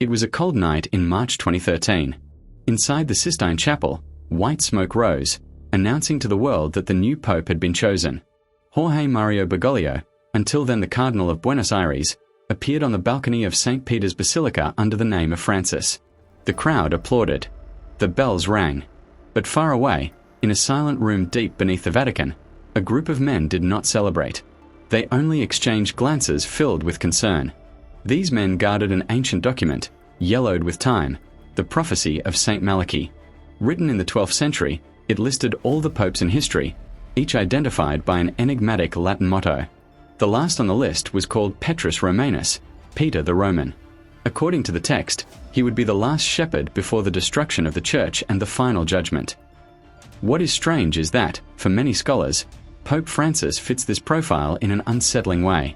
It was a cold night in March 2013. Inside the Sistine Chapel, white smoke rose, announcing to the world that the new pope had been chosen. Jorge Mario Bergoglio, until then the Cardinal of Buenos Aires, appeared on the balcony of St. Peter's Basilica under the name of Francis. The crowd applauded. The bells rang. But far away, in a silent room deep beneath the Vatican, a group of men did not celebrate. They only exchanged glances filled with concern. These men guarded an ancient document, yellowed with time, the Prophecy of Saint Malachy. Written in the 12th century, it listed all the popes in history, each identified by an enigmatic Latin motto. The last on the list was called Petrus Romanus, Peter the Roman. According to the text, he would be the last shepherd before the destruction of the church and the final judgment. What is strange is that, for many scholars, Pope Francis fits this profile in an unsettling way.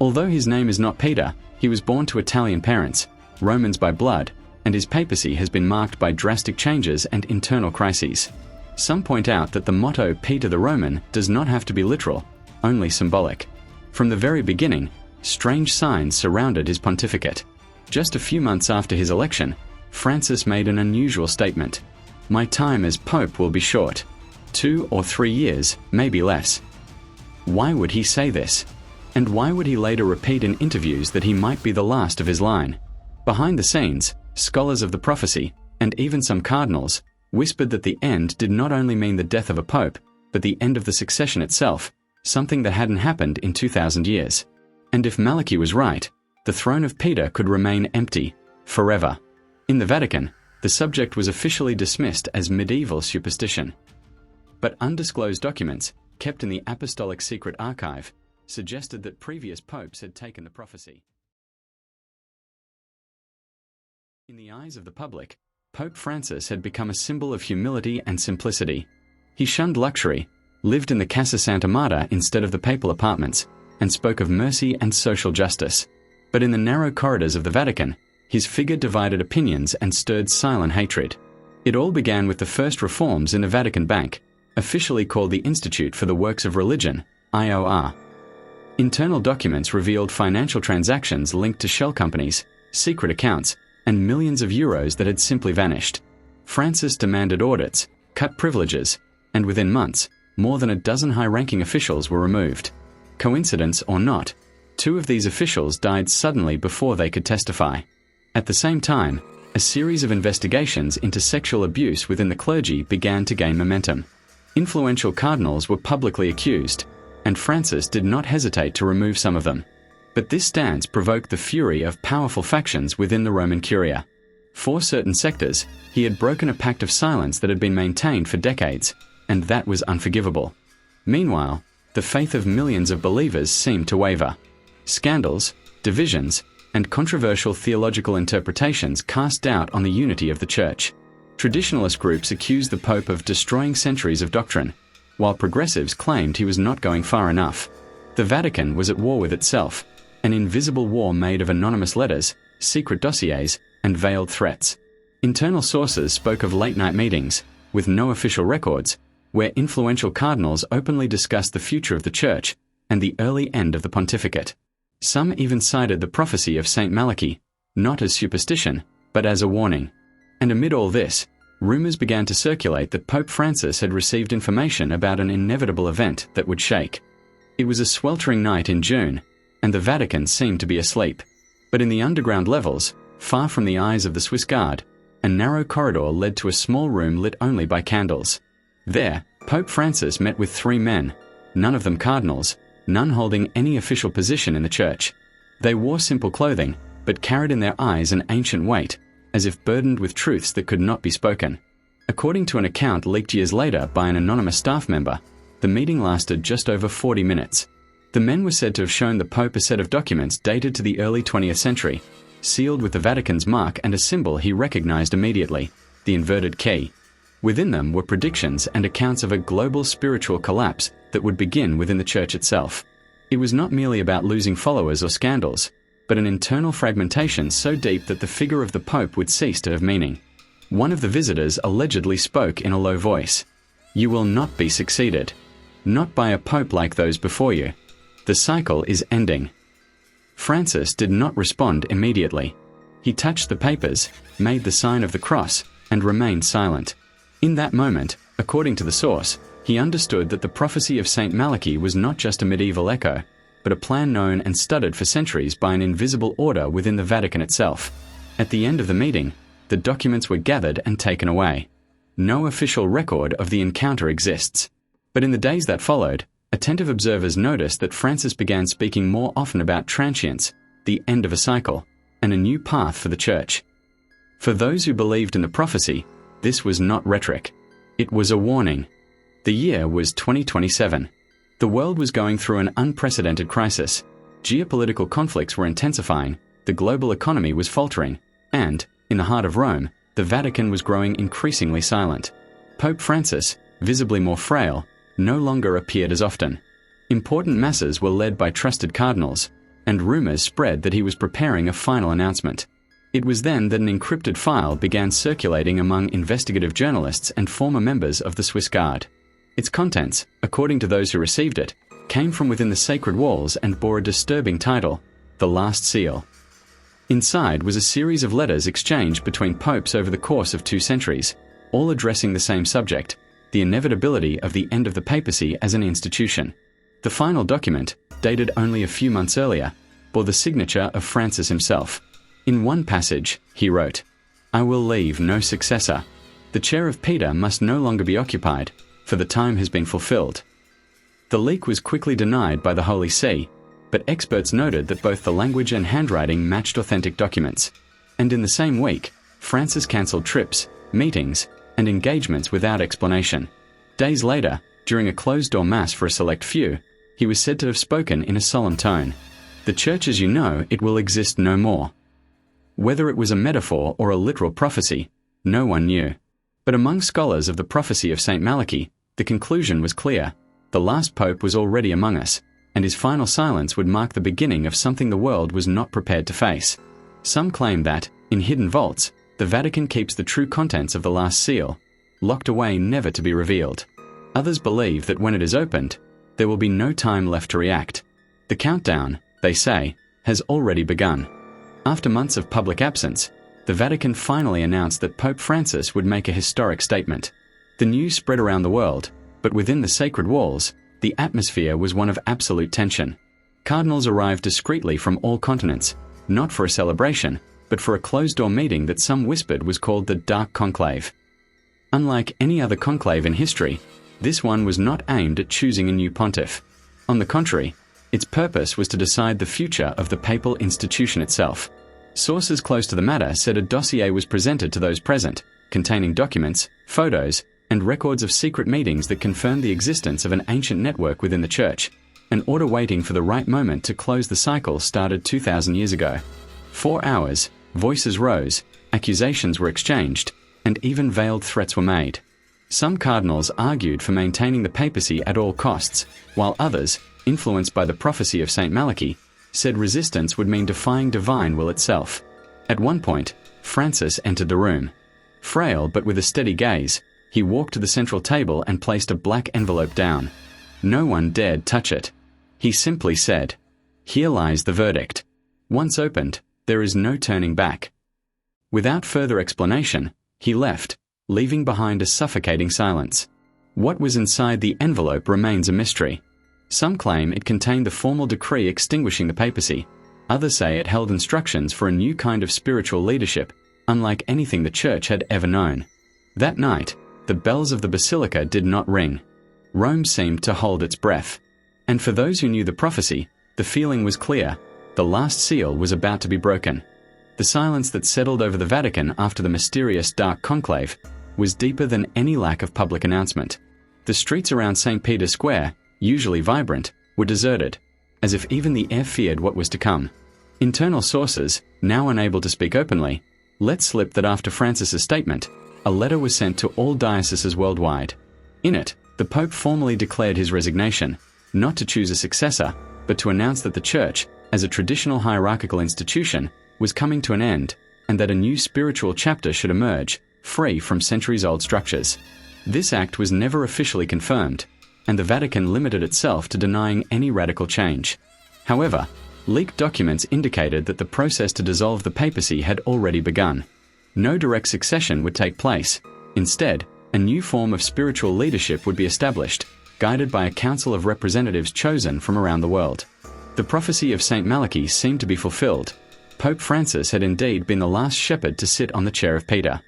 Although his name is not Peter, he was born to Italian parents, Romans by blood, and his papacy has been marked by drastic changes and internal crises. Some point out that the motto Peter the Roman does not have to be literal, only symbolic. From the very beginning, strange signs surrounded his pontificate. Just a few months after his election, Francis made an unusual statement. "My time as Pope will be short. 2 or 3 years, maybe less." Why would he say this? And why would he later repeat in interviews that he might be the last of his line? Behind the scenes, scholars of the prophecy, and even some cardinals, whispered that the end did not only mean the death of a pope, but the end of the succession itself, something that hadn't happened in 2,000 years. And if Malachy was right, the throne of Peter could remain empty, forever. In the Vatican, the subject was officially dismissed as medieval superstition. But undisclosed documents, kept in the Apostolic Secret Archive, suggested that previous popes had taken the prophecy. In the eyes of the public, Pope Francis had become a symbol of humility and simplicity. He shunned luxury, lived in the Casa Santa Marta instead of the papal apartments, and spoke of mercy and social justice. But in the narrow corridors of the Vatican, his figure divided opinions and stirred silent hatred. It all began with the first reforms in the Vatican Bank, officially called the Institute for the Works of Religion, IOR. Internal documents revealed financial transactions linked to shell companies, secret accounts, and millions of euros that had simply vanished. Francis demanded audits, cut privileges, and within months, more than a dozen high-ranking officials were removed. Coincidence or not, 2 of these officials died suddenly before they could testify. At the same time, a series of investigations into sexual abuse within the clergy began to gain momentum. Influential cardinals were publicly accused, and Francis did not hesitate to remove some of them. But this stance provoked the fury of powerful factions within the Roman Curia. For certain sectors, he had broken a pact of silence that had been maintained for decades, and that was unforgivable. Meanwhile, the faith of millions of believers seemed to waver. Scandals, divisions, and controversial theological interpretations cast doubt on the unity of the Church. Traditionalist groups accused the Pope of destroying centuries of doctrine, while progressives claimed he was not going far enough. The Vatican was at war with itself, an invisible war made of anonymous letters, secret dossiers, and veiled threats. Internal sources spoke of late-night meetings, with no official records, where influential cardinals openly discussed the future of the Church and the early end of the pontificate. Some even cited the prophecy of Saint Malachy, not as superstition, but as a warning. And amid all this, rumors began to circulate that Pope Francis had received information about an inevitable event that would shake. It was a sweltering night in June, and the Vatican seemed to be asleep. But in the underground levels, far from the eyes of the Swiss Guard, a narrow corridor led to a small room lit only by candles. There, Pope Francis met with 3 men, none of them cardinals, none holding any official position in the Church. They wore simple clothing, but carried in their eyes an ancient weight, as if burdened with truths that could not be spoken. According to an account leaked years later by an anonymous staff member, the meeting lasted just over 40 minutes. The men were said to have shown the Pope a set of documents dated to the early 20th century, sealed with the Vatican's mark and a symbol he recognized immediately, the inverted key. Within them were predictions and accounts of a global spiritual collapse that would begin within the Church itself. It was not merely about losing followers or scandals, but an internal fragmentation so deep that the figure of the Pope would cease to have meaning. One of the visitors allegedly spoke in a low voice. "You will not be succeeded. Not by a Pope like those before you. The cycle is ending." Francis did not respond immediately. He touched the papers, made the sign of the cross, and remained silent. In that moment, according to the source, he understood that the prophecy of Saint Malachy was not just a medieval echo, but a plan known and studied for centuries by an invisible order within the Vatican itself. At the end of the meeting, the documents were gathered and taken away. No official record of the encounter exists. But in the days that followed, attentive observers noticed that Francis began speaking more often about transience, the end of a cycle, and a new path for the Church. For those who believed in the prophecy, this was not rhetoric. It was a warning. The year was 2027. The world was going through an unprecedented crisis. Geopolitical conflicts were intensifying, the global economy was faltering, and, in the heart of Rome, the Vatican was growing increasingly silent. Pope Francis, visibly more frail, no longer appeared as often. Important masses were led by trusted cardinals, and rumors spread that he was preparing a final announcement. It was then that an encrypted file began circulating among investigative journalists and former members of the Swiss Guard. Its contents, according to those who received it, came from within the sacred walls and bore a disturbing title, The Last Seal. Inside was a series of letters exchanged between popes over the course of 2 centuries, all addressing the same subject, the inevitability of the end of the papacy as an institution. The final document, dated only a few months earlier, bore the signature of Francis himself. In one passage, he wrote, "I will leave no successor. The chair of Peter must no longer be occupied, for the time has been fulfilled." The leak was quickly denied by the Holy See, but experts noted that both the language and handwriting matched authentic documents. And in the same week, Francis cancelled trips, meetings, and engagements without explanation. Days later, during a closed-door mass for a select few, he was said to have spoken in a solemn tone. "The Church as you know it will exist no more." Whether it was a metaphor or a literal prophecy, no one knew. But among scholars of the prophecy of Saint Malachy, the conclusion was clear. The last pope was already among us, and his final silence would mark the beginning of something the world was not prepared to face. Some claim that, in hidden vaults, the Vatican keeps the true contents of the last seal, locked away never to be revealed. Others believe that when it is opened, there will be no time left to react. The countdown, they say, has already begun. After months of public absence, the Vatican finally announced that Pope Francis would make a historic statement. The news spread around the world, but within the sacred walls, the atmosphere was one of absolute tension. Cardinals arrived discreetly from all continents, not for a celebration, but for a closed-door meeting that some whispered was called the Dark Conclave. Unlike any other conclave in history, this one was not aimed at choosing a new pontiff. On the contrary, its purpose was to decide the future of the papal institution itself. Sources close to the matter said a dossier was presented to those present, containing documents, photos, and records of secret meetings that confirmed the existence of an ancient network within the Church. An order waiting for the right moment to close the cycle started 2,000 years ago. 4 hours, voices rose, accusations were exchanged, and even veiled threats were made. Some cardinals argued for maintaining the papacy at all costs, while others, influenced by the prophecy of Saint Malachy, said resistance would mean defying divine will itself. At one point, Francis entered the room. Frail but with a steady gaze, he walked to the central table and placed a black envelope down. No one dared touch it. He simply said, "Here lies the verdict. Once opened, there is no turning back." Without further explanation, he left, leaving behind a suffocating silence. What was inside the envelope remains a mystery. Some claim it contained the formal decree extinguishing the papacy. Others say it held instructions for a new kind of spiritual leadership, unlike anything the Church had ever known. That night, the bells of the basilica did not ring. Rome seemed to hold its breath. And for those who knew the prophecy, the feeling was clear. The last seal was about to be broken. The silence that settled over the Vatican after the mysterious Dark Conclave was deeper than any lack of public announcement. The streets around St. Peter's Square, usually vibrant, were deserted, as if even the air feared what was to come. Internal sources, now unable to speak openly, let slip that after Francis's statement, a letter was sent to all dioceses worldwide. In it, the Pope formally declared his resignation, not to choose a successor, but to announce that the Church, as a traditional hierarchical institution, was coming to an end, and that a new spiritual chapter should emerge, free from centuries-old structures. This act was never officially confirmed, and the Vatican limited itself to denying any radical change. However, Leaked documents indicated that the process to dissolve the papacy had already begun. No direct succession would take place. Instead, a new form of spiritual leadership would be established, guided by a council of representatives chosen from around the world. The prophecy of Saint Malachy seemed to be fulfilled. Pope Francis had indeed been the last shepherd to sit on the chair of Peter.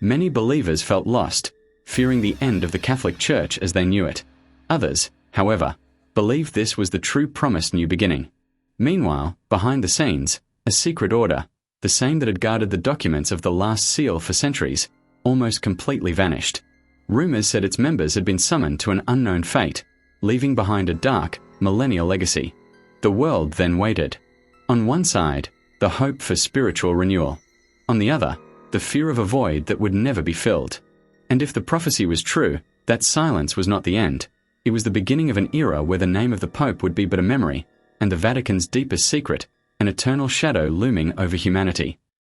Many believers felt lost, fearing the end of the Catholic Church as they knew it. Others, however, believed this was the true promised new beginning. Meanwhile, behind the scenes, a secret order, the same that had guarded the documents of the last seal for centuries, almost completely vanished. Rumors said its members had been summoned to an unknown fate, leaving behind a dark, millennial legacy. The world then waited. On one side, the hope for spiritual renewal. On the other, the fear of a void that would never be filled. And if the prophecy was true, that silence was not the end. It was the beginning of an era where the name of the Pope would be but a memory, and the Vatican's deepest secret, an eternal shadow looming over humanity.